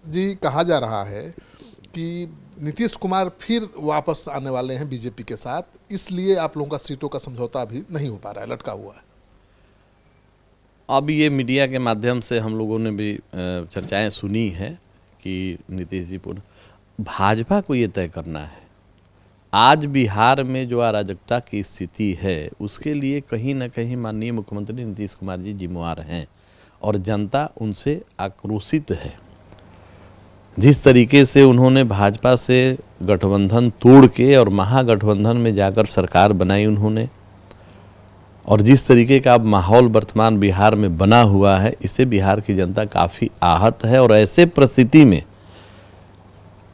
जी कहा जा रहा है कि नीतीश कुमार फिर वापस आने वाले हैं बीजेपी के साथ, इसलिए आप लोगों का सीटों का समझौता अभी नहीं हो पा रहा है, लटका हुआ है। अब ये मीडिया के माध्यम से हम लोगों ने भी चर्चाएं सुनी है कि नीतीश जी पुनः भाजपा को ये तय करना है। आज बिहार में जो अराजकता की स्थिति है उसके लिए कहीं ना कहीं माननीय मुख्यमंत्री नीतीश कुमार जी जिम्मेवार हैं और जनता उनसे आक्रोशित है। जिस तरीके से उन्होंने भाजपा से गठबंधन तोड़ के और महागठबंधन में जाकर सरकार बनाई उन्होंने, और जिस तरीके का अब माहौल वर्तमान बिहार में बना हुआ है, इससे बिहार की जनता काफ़ी आहत है। और ऐसे परिस्थिति में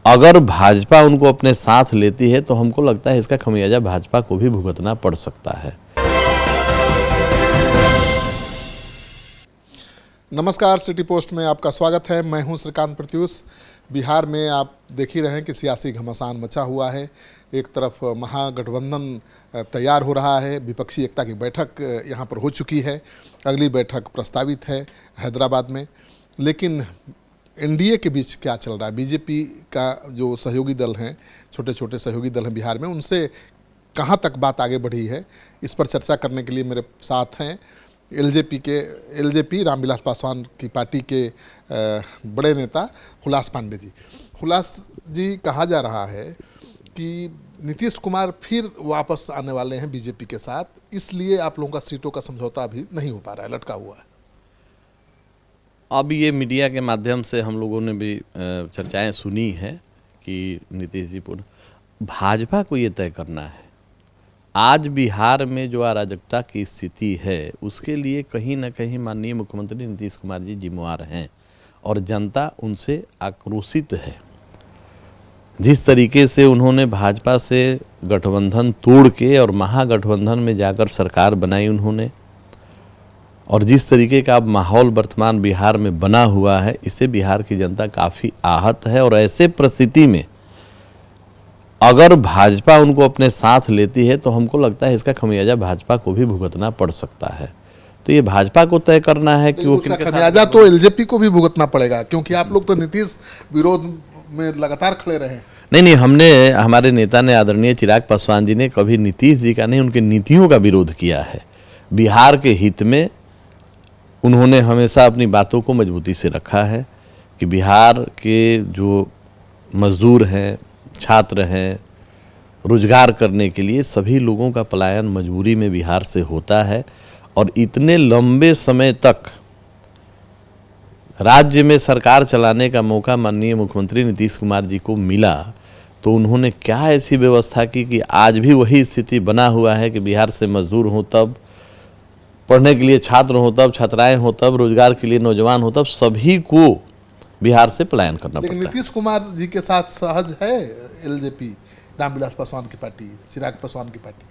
अगर भाजपा उनको अपने साथ लेती है तो हमको लगता है इसका खमियाजा भाजपा को भी भुगतना पड़ सकता है। नमस्कार, सिटी पोस्ट में आपका स्वागत है। मैं हूं श्रीकांत प्रत्युष। बिहार में आप देख ही रहे हैं कि सियासी घमासान मचा हुआ है। एक तरफ महागठबंधन तैयार हो रहा है, विपक्षी एकता की बैठक यहां पर हो चुकी है, अगली बैठक प्रस्तावित है हैदराबाद में। लेकिन एनडीए के बीच क्या चल रहा है? बीजेपी का जो सहयोगी दल हैं, छोटे छोटे सहयोगी दल हैं बिहार में, उनसे कहां तक बात आगे बढ़ी है, इस पर चर्चा करने के लिए मेरे साथ हैं एलजेपी रामविलास पासवान की पार्टी के बड़े नेता हुलास पांडे जी। हुलास जी, कहा जा रहा है कि नीतीश कुमार फिर वापस आने वाले हैं बीजेपी के साथ, इसलिए आप लोगों का सीटों का समझौता अभी नहीं हो पा रहा है, लटका हुआ है। अब ये मीडिया के माध्यम से हम लोगों ने भी चर्चाएं सुनी है कि नीतीश जी पुनः भाजपा को ये तय करना है। आज बिहार में जो अराजकता की स्थिति है उसके लिए कहीं ना कहीं माननीय मुख्यमंत्री नीतीश कुमार जी जिम्मेवार हैं और जनता उनसे आक्रोशित है। जिस तरीके से उन्होंने भाजपा से गठबंधन तोड़ के और महागठबंधन में जाकर सरकार बनाई उन्होंने, और जिस तरीके का अब माहौल वर्तमान बिहार में बना हुआ है, इससे बिहार की जनता काफ़ी आहत है। और ऐसे परिस्थिति में अगर भाजपा उनको अपने साथ लेती है तो हमको लगता है इसका खमियाजा भाजपा को भी भुगतना पड़ सकता है। तो ये भाजपा को तय करना है कि वो किसके साथ। खमियाजा तो एलजेपी को भी भुगतना पड़ेगा, क्योंकि आप लोग तो नीतीश विरोध में लगातार खड़े रहे। नहीं, हमारे नेता ने, आदरणीय चिराग पासवान जी ने कभी नीतीश जी का नहीं, उनकी नीतियों का विरोध किया है। बिहार के हित में उन्होंने हमेशा अपनी बातों को मजबूती से रखा है कि बिहार के जो मजदूर हैं, छात्र हैं, रोजगार करने के लिए सभी लोगों का पलायन मजबूरी में बिहार से होता है। और इतने लंबे समय तक राज्य में सरकार चलाने का मौका माननीय मुख्यमंत्री नीतीश कुमार जी को मिला, तो उन्होंने क्या ऐसी व्यवस्था की कि आज भी वही स्थिति बना हुआ है कि बिहार से मजदूर हो तब, पढ़ने के लिए छात्र हो तब, छात्राएं हो तब, रोजगार के लिए नौजवान हो तब, सभी को बिहार से पलायन करना पड़ता है। लेकिन नीतीश कुमार जी के साथ सहज है एलजेपी, रामविलास पासवान की पार्टी, चिराग पासवान की पार्टी?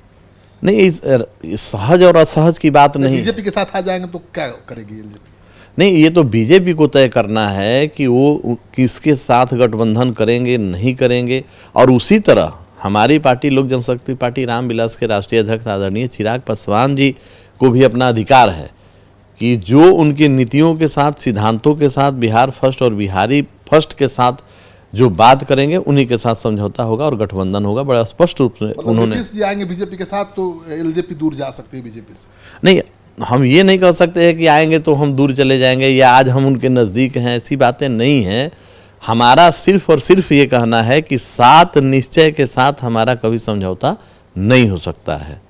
नहीं, इस सहज और असहज की बात नहीं। बीजेपी के साथ आ जाएंगे तो क्या करेगी एलजेपी? नहीं, ये तो बीजेपी को तय करना है कि वो किसके साथ गठबंधन करेंगे, नहीं करेंगे। और उसी तरह हमारी पार्टी लोक जनशक्ति पार्टी रामविलास के राष्ट्रीय अध्यक्ष आदरणीय चिराग पासवान जी को भी अपना अधिकार है कि जो उनकी नीतियों के साथ, सिद्धांतों के साथ, बिहार फर्स्ट और बिहारी फर्स्ट के साथ जो बात करेंगे उन्हीं के साथ समझौता होगा और गठबंधन होगा। बड़ा स्पष्ट रूप से उन्होंने। नीतीश जी आएंगे बीजेपी के साथ तो एलजेपी दूर जा सकती है बीजेपी से? नहीं, हम ये नहीं कह सकते हैं कि आएंगे तो हम दूर चले जाएंगे या आज हम उनके नज़दीक हैं, ऐसी बातें नहीं हैं। हमारा सिर्फ और सिर्फ ये कहना है कि सात निश्चय के साथ हमारा कभी समझौता नहीं हो सकता है।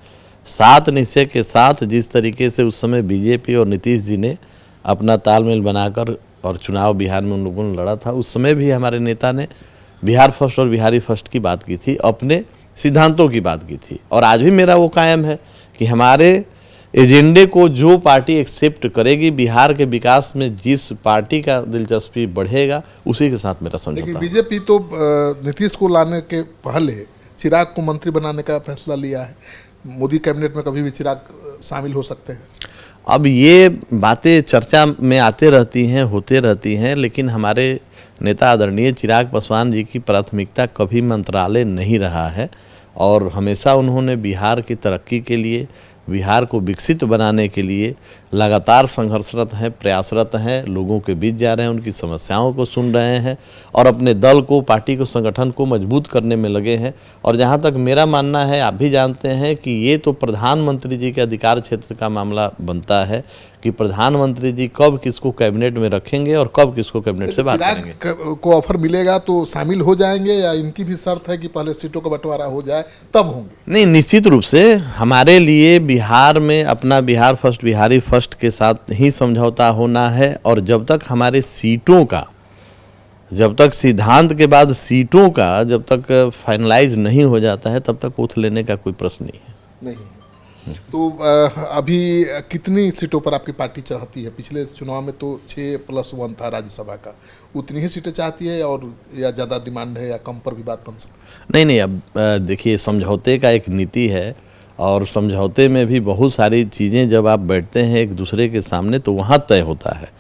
सात निश्चय के साथ जिस तरीके से उस समय बीजेपी और नीतीश जी ने अपना तालमेल बनाकर और चुनाव बिहार में उन लोगों ने लड़ा था, उस समय भी हमारे नेता ने बिहार फर्स्ट और बिहारी फर्स्ट की बात की थी, अपने सिद्धांतों की बात की थी। और आज भी मेरा वो कायम है कि हमारे एजेंडे को जो पार्टी एक्सेप्ट करेगी, बिहार के विकास में जिस पार्टी का दिलचस्पी बढ़ेगा, उसी के साथ मेरा समझौता। लेकिन बीजेपी तो नीतीश को लाने के पहले चिराग को मंत्री बनाने का फैसला लिया है। मोदी कैबिनेट में कभी भी चिराग शामिल हो सकते हैं। अब ये बातें चर्चा में आते रहती हैं, होते रहती हैं, लेकिन हमारे नेता आदरणीय चिराग पासवान जी की प्राथमिकता कभी मंत्रालय नहीं रहा है और हमेशा उन्होंने बिहार की तरक्की के लिए, बिहार को विकसित बनाने के लिए लगातार संघर्षरत हैं, प्रयासरत हैं, लोगों के बीच जा रहे हैं, उनकी समस्याओं को सुन रहे हैं और अपने दल को, पार्टी को, संगठन को मजबूत करने में लगे हैं। और जहाँ तक मेरा मानना है, आप भी जानते हैं कि ये तो प्रधानमंत्री जी के अधिकार क्षेत्र का मामला बनता है कि प्रधानमंत्री जी कब किसको कैबिनेट में रखेंगे और कब किसको कैबिनेट से बात करेंगे। चिराग को ऑफर मिलेगा तो शामिल हो जाएंगे या इनकी भी शर्त है कि पहले सीटों का बंटवारा हो जाए तब होंगे? नहीं, निश्चित रूप से हमारे लिए बिहार में अपना बिहार फर्स्ट, बिहारी फर्स्ट के साथ ही समझौता होना है। और जब तक हमारे सीटों का, जब तक सिद्धांत के बाद सीटों का जब तक फाइनलाइज नहीं हो जाता है, तब तक ओथ लेने का कोई प्रश्न नहीं है। नहीं। तो अभी कितनी सीटों पर आपकी पार्टी चाहती है? पिछले चुनाव में तो 6+1 था राज्यसभा का, उतनी ही सीटें चाहती है और या ज़्यादा डिमांड है या कम पर भी बात बन सकती है? नहीं नहीं, अब देखिए, समझौते का एक नीति है और समझौते में भी बहुत सारी चीज़ें जब आप बैठते हैं एक दूसरे के सामने तो वहाँ तय होता है।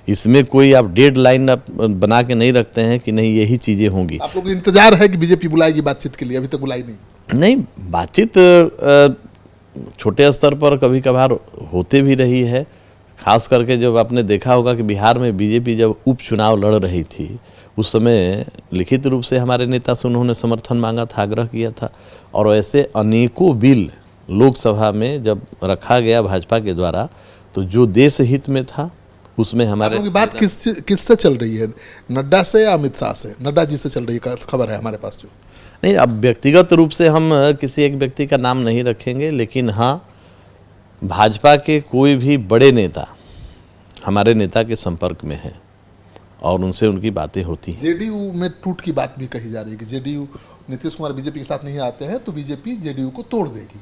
इसमें कोई आप डेडलाइन बना के नहीं रखते हैं कि नहीं यही चीज़ें होंगी। आप लोग इंतजार है कि बीजेपी बुलाएगी बातचीत के लिए? अभी तक बुलाई नहीं। बातचीत छोटे स्तर पर कभी कभार होते भी रही है। खास करके जब आपने देखा होगा कि बिहार में बीजेपी जब उपचुनाव लड़ रही थी, उस समय लिखित रूप से हमारे नेता से उन्होंने समर्थन मांगा था, आग्रह किया था। और ऐसे अनेकों बिल लोकसभा में जब रखा गया भाजपा के द्वारा, तो जो देश हित में था उसमें हमारे बात किससे चल रही है? नड्डा से या अमित शाह से? नड्डा जी से चल रही है, खबर है हमारे पास जो। नहीं, अब व्यक्तिगत रूप से हम किसी एक व्यक्ति का नाम नहीं रखेंगे, लेकिन हाँ, भाजपा के कोई भी बड़े नेता हमारे नेता के संपर्क में हैं और उनसे उनकी बातें होती हैं। जेडीयू में टूट की बात भी कही जा रही है कि जेडीयू, नीतीश कुमार बीजेपी के साथ नहीं आते हैं तो बीजेपी जेडीयू को तोड़ देगी।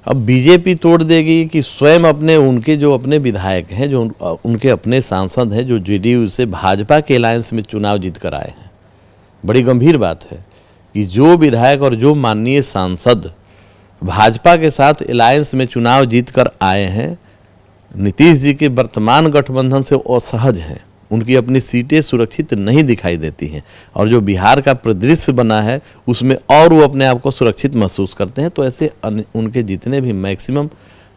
अब बीजेपी तोड़ देगी कि स्वयं अपने उनके जो अपने विधायक हैं, जो उनके अपने सांसद हैं, जो जेडीयू से भाजपा के अलायंस में चुनाव जीत कर आए हैं। बड़ी गंभीर बात है कि जो विधायक और जो माननीय सांसद भाजपा के साथ अलायंस में चुनाव जीत कर आए हैं, नीतीश जी के वर्तमान गठबंधन से असहज हैं, उनकी अपनी सीटें सुरक्षित नहीं दिखाई देती हैं और जो बिहार का परिदृश्य बना है उसमें और वो अपने आप को सुरक्षित महसूस करते हैं। तो ऐसे उनके जितने भी मैक्सिमम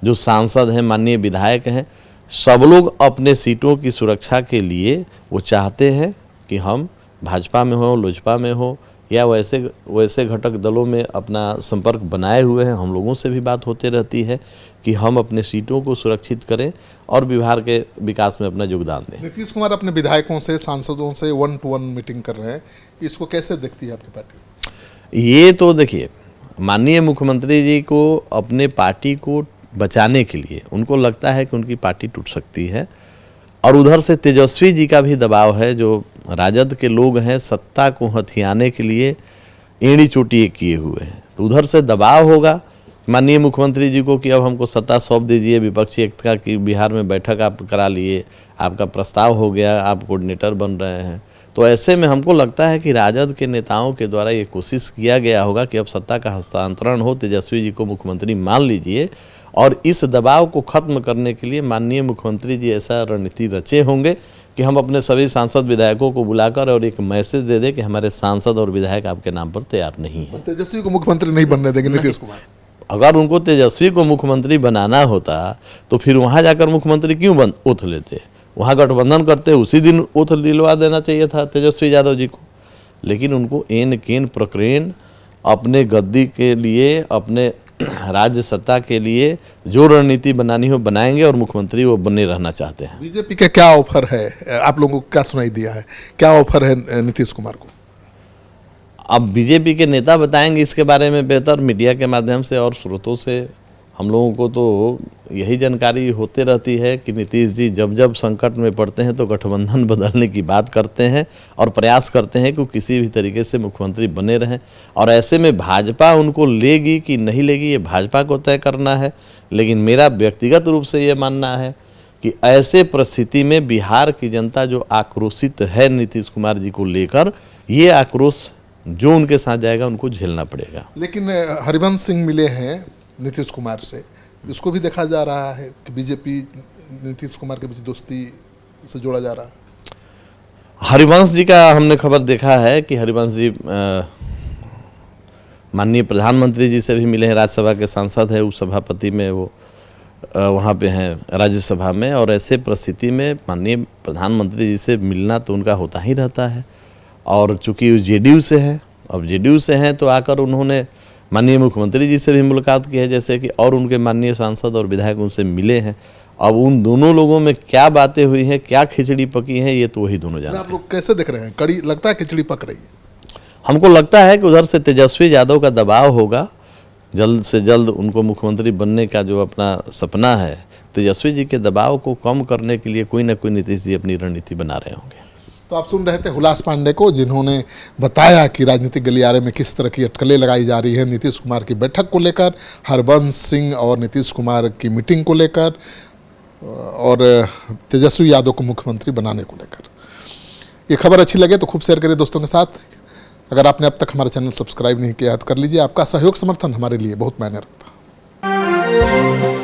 जो सांसद हैं, माननीय विधायक हैं, सब लोग अपने सीटों की सुरक्षा के लिए वो चाहते हैं कि हम भाजपा में हो, लोजपा में हो या वैसे घटक दलों में अपना संपर्क बनाए हुए हैं। हम लोगों से भी बात होते रहती है कि हम अपने सीटों को सुरक्षित करें और बिहार के विकास में अपना योगदान दें। नीतीश कुमार अपने विधायकों से, सांसदों से 1-to-1 मीटिंग कर रहे हैं, इसको कैसे देखती है आपकी पार्टी? ये तो देखिए, माननीय मुख्यमंत्री जी को अपने पार्टी को बचाने के लिए उनको लगता है कि उनकी पार्टी टूट सकती है और उधर से तेजस्वी जी का भी दबाव है, जो राजद के लोग हैं, सत्ता को हथियाने के लिए एड़ी चोटी किए हुए हैं। तो उधर से दबाव होगा माननीय मुख्यमंत्री जी को कि अब हमको सत्ता सौंप दीजिए, विपक्षी एकता की बिहार में बैठक आप करा लिए, आपका प्रस्ताव हो गया, आप कोऑर्डिनेटर बन रहे हैं। तो ऐसे में हमको लगता है कि राजद के नेताओं के द्वारा ये कोशिश किया गया होगा कि अब सत्ता का हस्तांतरण हो, तेजस्वी जी को मुख्यमंत्री मान लीजिए। और इस दबाव को खत्म करने के लिए माननीय मुख्यमंत्री जी ऐसा रणनीति रचे होंगे कि हम अपने सभी सांसद विधायकों को बुलाकर और एक मैसेज दे दें कि हमारे सांसद और विधायक आपके नाम पर तैयार नहीं है। तेजस्वी को मुख्यमंत्री नहीं बनने देंगे नीतीश कुमार? अगर उनको तेजस्वी को मुख्यमंत्री बनाना होता तो फिर वहाँ जाकर मुख्यमंत्री क्यों ओथ लेते? वहाँ गठबंधन करते, उसी दिन ओथ दिलवा देना चाहिए था तेजस्वी यादव जी को। लेकिन उनको एन केन प्रकरण अपने गद्दी के लिए, अपने राज्य सत्ता के लिए जो रणनीति बनानी हो बनाएंगे और मुख्यमंत्री वो बने रहना चाहते हैं। बीजेपी का क्या ऑफर है? आप लोगों को क्या सुनाई दिया है? क्या ऑफर है नीतीश कुमार को? अब बीजेपी के नेता बताएंगे इसके बारे में बेहतर, मीडिया के माध्यम से और स्रोतों से। हम लोगों को तो यही जानकारी होते रहती है कि नीतीश जी जब जब संकट में पड़ते हैं तो गठबंधन बदलने की बात करते हैं और प्रयास करते हैं कि किसी भी तरीके से मुख्यमंत्री बने रहें। और ऐसे में भाजपा उनको लेगी कि नहीं लेगी ये भाजपा को तय करना है। लेकिन मेरा व्यक्तिगत रूप से ये मानना है कि ऐसे परिस्थिति में बिहार की जनता जो आक्रोशित है नीतीश कुमार जी को लेकर, ये आक्रोश जो उनके साथ जाएगा उनको झेलना पड़ेगा। लेकिन हरिवंश सिंह मिले हैं नीतीश कुमार से, इसको भी देखा जा रहा है कि बीजेपी नीतीश कुमार के बीच दोस्ती से जोड़ा जा रहा है। हरिवंश जी का हमने खबर देखा है कि हरिवंश जी माननीय प्रधानमंत्री जी से भी मिले हैं, राज्यसभा के सांसद है, उपसभापति में वो वहाँ पे हैं राज्यसभा में, और ऐसे परिस्थिति में माननीय प्रधानमंत्री जी से मिलना तो उनका होता ही रहता है। और चूंकि जेडीयू से है, अब जेडीयू से हैं तो आकर उन्होंने माननीय मुख्यमंत्री जी से भी मुलाकात की है, जैसे कि, और उनके माननीय सांसद और विधायक उनसे मिले हैं। अब उन दोनों लोगों में क्या बातें हुई हैं, क्या खिचड़ी पकी है, ये तो वही दोनों जानते हैं। आप लोग कैसे देख रहे हैं? कड़ी लगता है खिचड़ी पक रही है? हमको लगता है कि उधर से तेजस्वी यादव का दबाव होगा, जल्द से जल्द उनको मुख्यमंत्री बनने का जो अपना सपना है, तेजस्वी जी के दबाव को कम करने के लिए कोई ना कोई नीतीश जी अपनी रणनीति बना रहे होंगे। तो आप सुन रहे थे हुलास पांडे को, जिन्होंने बताया कि राजनीतिक गलियारे में किस तरह की अटकलें लगाई जा रही है नीतीश कुमार की बैठक को लेकर, हरबंस सिंह और नीतीश कुमार की मीटिंग को लेकर, और तेजस्वी यादव को मुख्यमंत्री बनाने को लेकर। ये खबर अच्छी लगे तो खूब शेयर करिए दोस्तों के साथ। अगर आपने अब तक हमारा चैनल सब्सक्राइब नहीं किया है तो कर लीजिए। आपका सहयोग समर्थन हमारे लिए बहुत मायने रखता है।